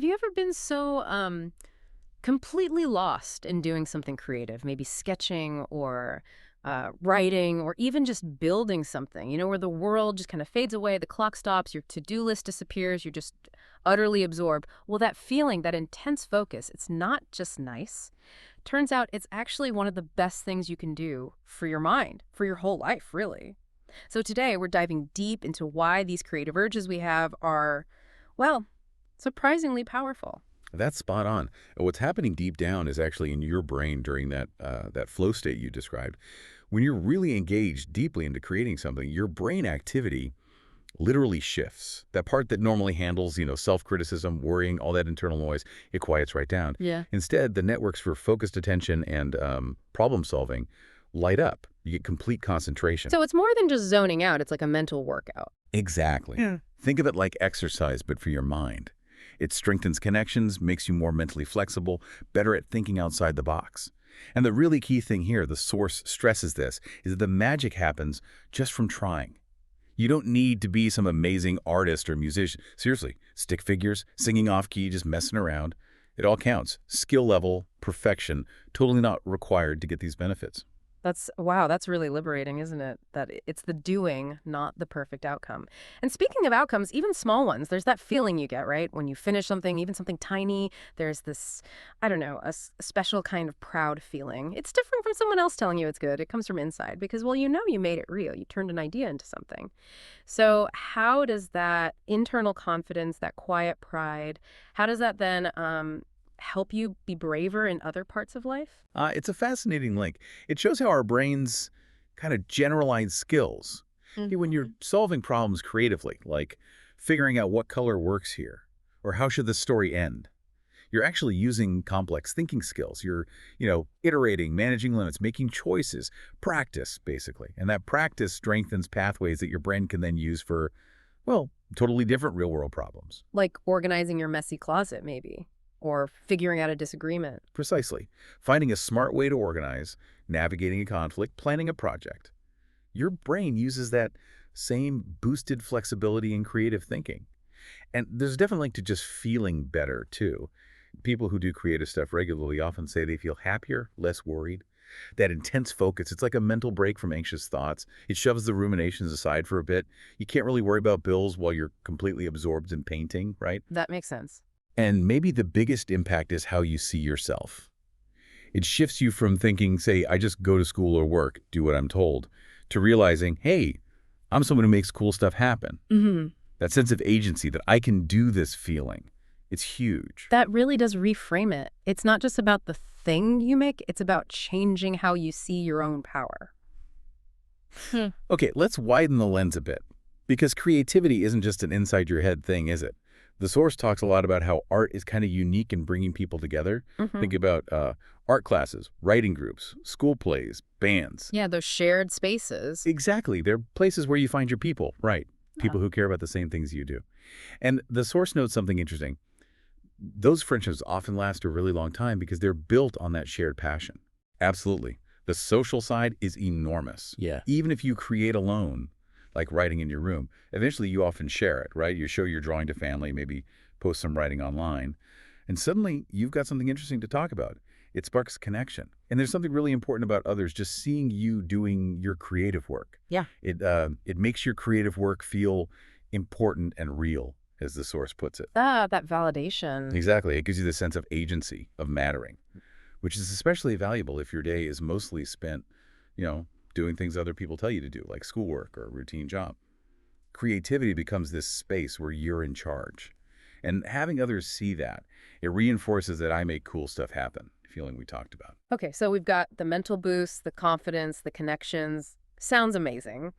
Have you ever been so completely lost in doing something creative, maybe sketching or writing or even just building something, where the world just kind of fades away, the clock stops, your to-do list disappears, you're just utterly absorbed? Well, that feeling, that intense focus, it's not just nice. Turns out it's actually one of the best things you can do for your mind, for your whole life, really. So today we're diving deep into why these creative urges we have are, well, surprisingly powerful. That's spot on. What's happening deep down is actually in your brain during that flow state you described. When you're really engaged deeply into creating something, your brain activity literally shifts. That part that normally handles, self-criticism, worrying, all that internal noise, it quiets right down. Yeah. Instead, the networks for focused attention and problem solving light up. You get complete concentration. So it's more than just zoning out, it's like a mental workout. Exactly. Yeah. Think of it like exercise, but for your mind. It strengthens connections, makes you more mentally flexible, better at thinking outside the box. And the really key thing here, the source stresses this, is that the magic happens just from trying. You don't need to be some amazing artist or musician. Seriously, stick figures, singing off key, just messing around. It all counts. Skill level, perfection, totally not required to get these benefits. Wow, that's really liberating, isn't it? That it's the doing, not the perfect outcome. And speaking of outcomes, even small ones, there's that feeling you get, right? When you finish something, even something tiny, there's this, I don't know, a special kind of proud feeling. It's different from someone else telling you it's good. It comes from inside because, well, you made it real. You turned an idea into something. So how does that internal confidence, that quiet pride, how does that then help you be braver in other parts of life? It's a fascinating link. It shows how our brains kind of generalize skills. When you're solving problems creatively, like figuring out what color works here, or how should the story end, you're actually using complex thinking skills. You're, iterating, managing limits, making choices, practice, basically. And that practice strengthens pathways that your brain can then use for, well, totally different real-world problems. Like organizing your messy closet, maybe, or figuring out a disagreement. Precisely. Finding a smart way to organize, navigating a conflict, planning a project. Your brain uses that same boosted flexibility in creative thinking. And there's definitely a link to just feeling better, too. People who do creative stuff regularly often say they feel happier, less worried. That intense focus, it's like a mental break from anxious thoughts. It shoves the ruminations aside for a bit. You can't really worry about bills while you're completely absorbed in painting, right? That makes sense. And maybe the biggest impact is how you see yourself. It shifts you from thinking, say, I just go to school or work, do what I'm told, to realizing, hey, I'm someone who makes cool stuff happen. That sense of agency, that I can do this feeling, it's huge. That really does reframe it. It's not just about the thing you make, it's about changing how you see your own power. Okay, let's widen the lens a bit. Because creativity isn't just an inside-your-head thing, is it? The source talks a lot about how art is kind of unique in bringing people together. Think about art classes, writing groups, school plays, bands. Yeah, those shared spaces. Exactly. They're places where you find your people, right? People who care about the same things you do. And the source notes something interesting. Those friendships often last a really long time because they're built on that shared passion. Absolutely. The social side is enormous. Yeah. Even if you create alone, like writing in your room, eventually you often share it, right? You show your drawing to family, maybe post some writing online, and suddenly you've got something interesting to talk about. It sparks connection. And there's something really important about others just seeing you doing your creative work. Yeah. It makes your creative work feel important and real, as the source puts it. That validation. Exactly. It gives you the sense of agency, of mattering, which is especially valuable if your day is mostly spent, doing things other people tell you to do, like schoolwork or a routine job. Creativity becomes this space where you're in charge. And having others see that, it reinforces that I make cool stuff happen, feeling we talked about. Okay, so we've got the mental boost, the confidence, the connections. Sounds amazing.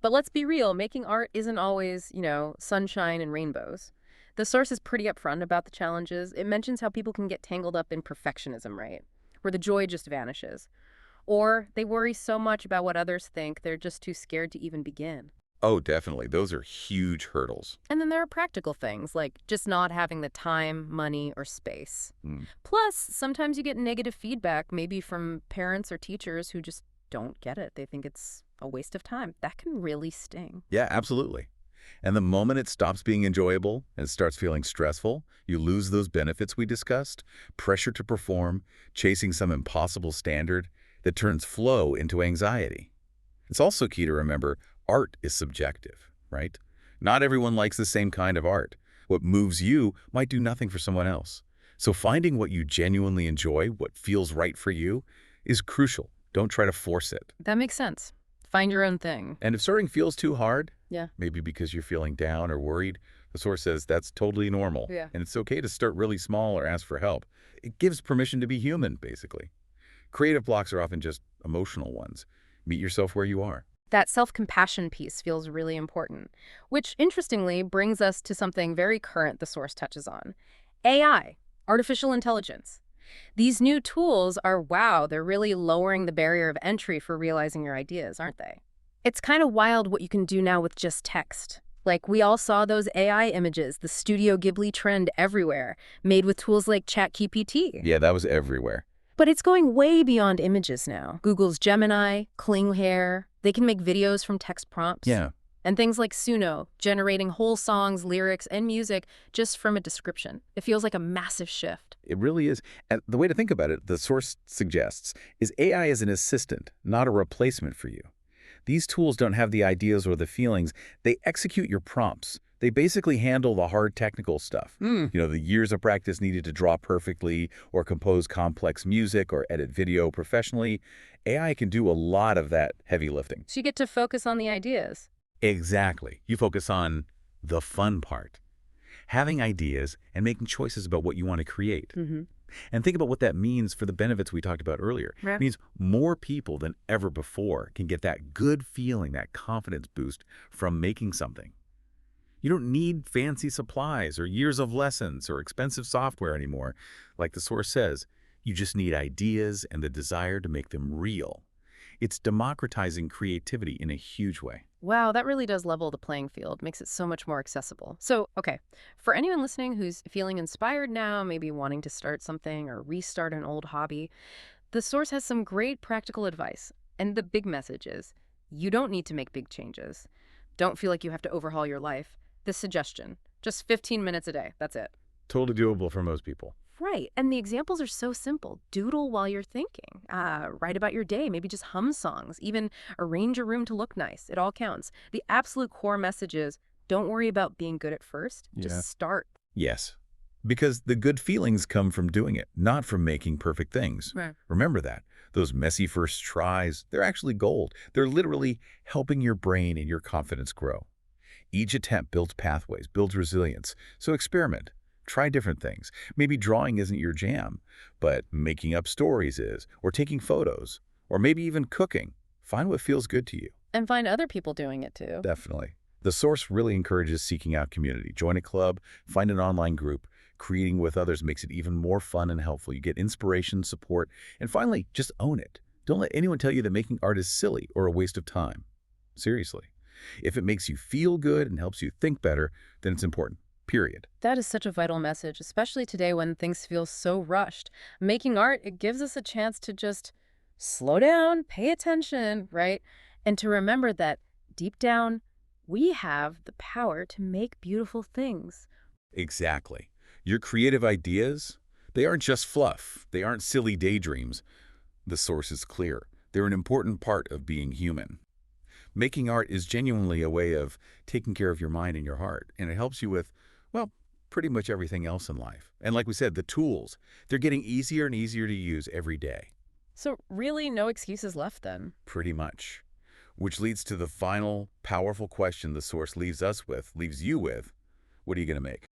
But let's be real, making art isn't always, sunshine and rainbows. The source is pretty upfront about the challenges. It mentions how people can get tangled up in perfectionism, right? Where the joy just vanishes. Or they worry so much about what others think, they're just too scared to even begin. Oh, definitely. Those are huge hurdles. And then there are practical things, like just not having the time, money, or space. Plus, sometimes you get negative feedback, maybe from parents or teachers who just don't get it. They think it's a waste of time. That can really sting. Yeah, absolutely. And the moment it stops being enjoyable and starts feeling stressful, you lose those benefits we discussed, pressure to perform, chasing some impossible standard that turns flow into anxiety. It's also key to remember art is subjective, right? Not everyone likes the same kind of art. What moves you might do nothing for someone else. So finding what you genuinely enjoy, what feels right for you, is crucial. Don't try to force it. That makes sense. Find your own thing. And if starting feels too hard, Yeah. maybe because you're feeling down or worried, the source says that's totally normal. Yeah. And it's okay to start really small or ask for help. It gives permission to be human, basically. Creative blocks are often just emotional ones. Meet yourself where you are. That self-compassion piece feels really important, which interestingly brings us to something very current the source touches on. AI, artificial intelligence. These new tools are, wow, they're really lowering the barrier of entry for realizing your ideas, aren't they? It's kind of wild what you can do now with just text. Like, we all saw those AI images, the Studio Ghibli trend everywhere, made with tools like ChatGPT. Yeah, that was everywhere. But it's going way beyond images now. Google's Gemini, Klinghair, they can make videos from text prompts. Yeah. And things like Suno, generating whole songs, lyrics, and music just from a description. It feels like a massive shift. It really is. And the way to think about it, the source suggests, is AI is an assistant, not a replacement for you. These tools don't have the ideas or the feelings. They execute your prompts. They basically handle the hard technical stuff. The years of practice needed to draw perfectly or compose complex music or edit video professionally. AI can do a lot of that heavy lifting. So you get to focus on the ideas. Exactly. You focus on the fun part. Having ideas and making choices about what you want to create. And think about what that means for the benefits we talked about earlier. Yeah. It means more people than ever before can get that good feeling, that confidence boost from making something. You don't need fancy supplies or years of lessons or expensive software anymore. Like the source says, you just need ideas and the desire to make them real. It's democratizing creativity in a huge way. Wow, that really does level the playing field, makes it so much more accessible. So, okay, for anyone listening who's feeling inspired now, maybe wanting to start something or restart an old hobby, the source has some great practical advice. And the big message is, you don't need to make big changes. Don't feel like you have to overhaul your life. This suggestion, just 15 minutes a day, that's it. Totally doable for most people. Right, and the examples are so simple. Doodle while you're thinking. Write about your day, maybe just hum songs, even arrange your room to look nice. It all counts. The absolute core message is, don't worry about being good at first, just start. Yes, because the good feelings come from doing it, not from making perfect things. Right. Remember that. Those messy first tries, they're actually gold. They're literally helping your brain and your confidence grow. Each attempt builds pathways, builds resilience. So experiment. Try different things. Maybe drawing isn't your jam, but making up stories is, or taking photos, or maybe even cooking. Find what feels good to you. And find other people doing it too. Definitely. The source really encourages seeking out community. Join a club, find an online group. Creating with others makes it even more fun and helpful. You get inspiration, support, and finally, just own it. Don't let anyone tell you that making art is silly or a waste of time. Seriously. If it makes you feel good and helps you think better, then it's important. Period. That is such a vital message, especially today when things feel so rushed. Making art, it gives us a chance to just slow down, pay attention, right? And to remember that deep down, we have the power to make beautiful things. Exactly. Your creative ideas, they aren't just fluff. They aren't silly daydreams. The source is clear. They're an important part of being human. Making art is genuinely a way of taking care of your mind and your heart, and it helps you with, well, pretty much everything else in life. And like we said, the tools, they're getting easier and easier to use every day. So really no excuses left then. Pretty much. Which leads to the final powerful question the source leaves you with. What are you going to make?